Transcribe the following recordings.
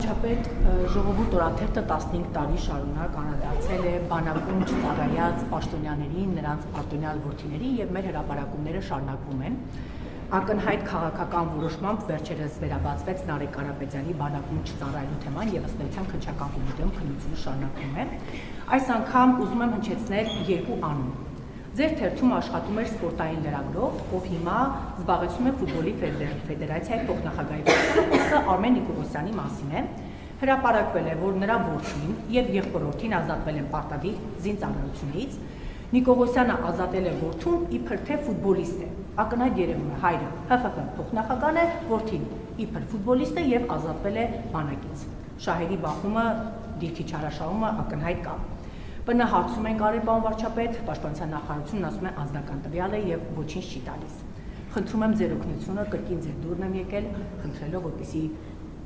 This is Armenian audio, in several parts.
վարչապետ ժողովուրդ օրաթերթը 15 տարի շարունակ անդրադարձել է բանակում չծառայած պաշտոնյաներին, նրանց պաշտոնյալ որդիներին եւ մեր հրապարակումները շարունակվում են։ Ակնհայտ քաղաքական որոշմամբ վերջերս վերաբացվեց Նարեկ Կարապետյանի բանակում չծառայելու թեման եւ ըստ էության քննչական կոմիտեում քննությունը շարունակվում է։ Այս անգամ ուզում եմ հնչեցնել երկու անուն։ Ձեր թերթում աշխատում էր սպորտային լրագրող, ով հիմա զբաղեցնում է ֆուտբոլի ֆեդերացիայի փոխնախագահի պաշտոնը, Արմեն Նիկողոսյանի մասին է։ Հրապարակվել է, որ նրա որդին եւ եղբորորդին ազատվել են պարտադիր զինծառայությունից։ Նիկողոսյանը ազատել է որդուն իբր թե ֆուտբոլիստ է։ Ակնհայտ երևում է հայրը ՀԽԽ փոխնախագահն է, որդին իբր ֆուտբոլիստ է եւ ազատվել է բանակից։ Շահերի բախումը, դիրքի չարաշահումը ակնհայտ կա։ ՊՆ հարցում ենք արել պարոն վարչապետ, պաշտպանության նախարարությունն ասում է անձնական տվյալ է եւ ոչինչ չի տալիս։ Խնդրում եմ ձեր օգնությունը, կրկին ձեր դուրն եմ եկել, խնդրելով, որպեսզի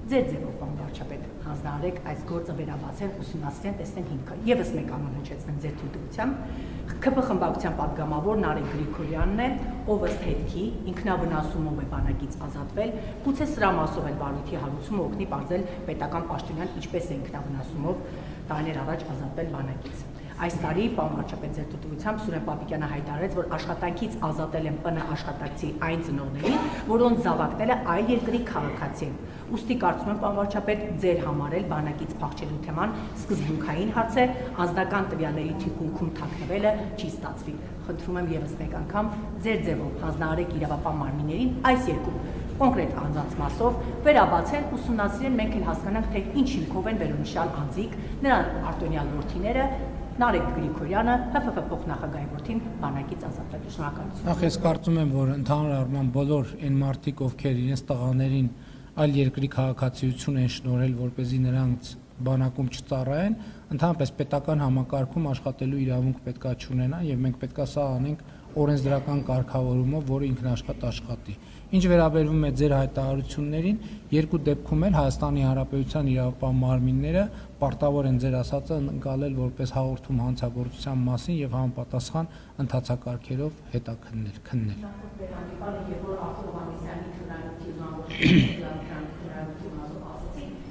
ձեր ձևով պարոն վարչապետ հանձնարարեք այս գործը վերաբացել, ուսումնասիրեն, տեսնեն հիմքը։ Եվս մեկ անուն հնչեցնեմ ձեր թույլտվությամբ։ ՔՓ խմբակցության պատգամավոր Նարեկ Գրիգորյանն է, ով ըստ հետքի ինքնավնասումով է բանակից ազատվել, գուցե սրա մասով էլ բարույթի հարուցումը օգնի պարզել պետական պաշտոնյան ինչպես է ինքնավնասումով տարիներ առաջ ազատվել բանակից։ Այս տարի պարոն վարչապետ ձեր թույլտվությամբ Սուրեն Պապիկյանը հայտարարեց, որ աշխատանքից ազատել են ՊՆ աշխատակցի այն ծնողներին, որոնց զավակները այլ երկրի քաղաքացի են։ Ուստի կարծում եմ պարոն վարչապետ ձեր համար էլ բանակից փախչելու թեման սկզբունքային հարց է, անձնական տվյալների թիկունքում թաքնվելը չի ստացվի։ Խնդրում եմ եւս մեկ անգամ ձեր ձևով հանձնարարեք իրավապահ մարմիններին այս երկու կոնկրետ անձանց մասով վերաբացեն, ուսումնասիրեն, մենք էլ հասկանանք, թե ինչ հիմքով են վերոնշյալ անձիկ, նրան արտոնյալ որդիները, Նարեկ Գրիգորյանը, ՀՀ փոխնախագահի որդին բանակից ազատվել։ Շնորհակալություն։ Նախ ես կարծում եմ, որ ընդհանուր առմամբ բոլոր այն մարդիկ, ովքեր իրենց տղաներին այլ երկրի քաղաքացիություն են շնորհել, որպեսզի նրանց բանակում չծառայեն, ընդհանրապես պետական համակարգում աշխատելու իրավունք պետքա չունենան եւ մենք պետքա սա անենք օրենսդրական կարգավորումով, որը ինքնաշխատ աշխատի։ Ինչ վերաբերվում է ձեր հայտարարություններին, երկու դեպքում էլ Հայաստանի Հանրապետության իրավապահ մարմինները պարտավոր են ձեր ասածը ընկալել որպես հաղորդում հանցագործության մասին եւ համապատասխան ընթացակարգերով հետաքննել։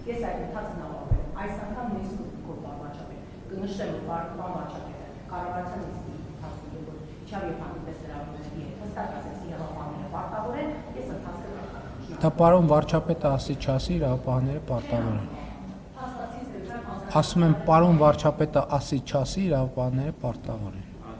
Ես այդ ընթացն ավարտել։ Այս անգամ նույնիսկ կոպար վարչապետ կնշեմ պարոն վարչապետը կառավարության նիստի հասնում որ չավ եւ հանդիպես հրավիրեցի հստակ ասեցի իրավապահները պարտավոր են, ես ընթացքը կրկնում։ Դա պարոն վարչապետը ասի չասի, իրավապահները պարտավոր են։ Ասում եմ պարոն վարչապետը ասի չասի, իրավապահները պարտավոր են։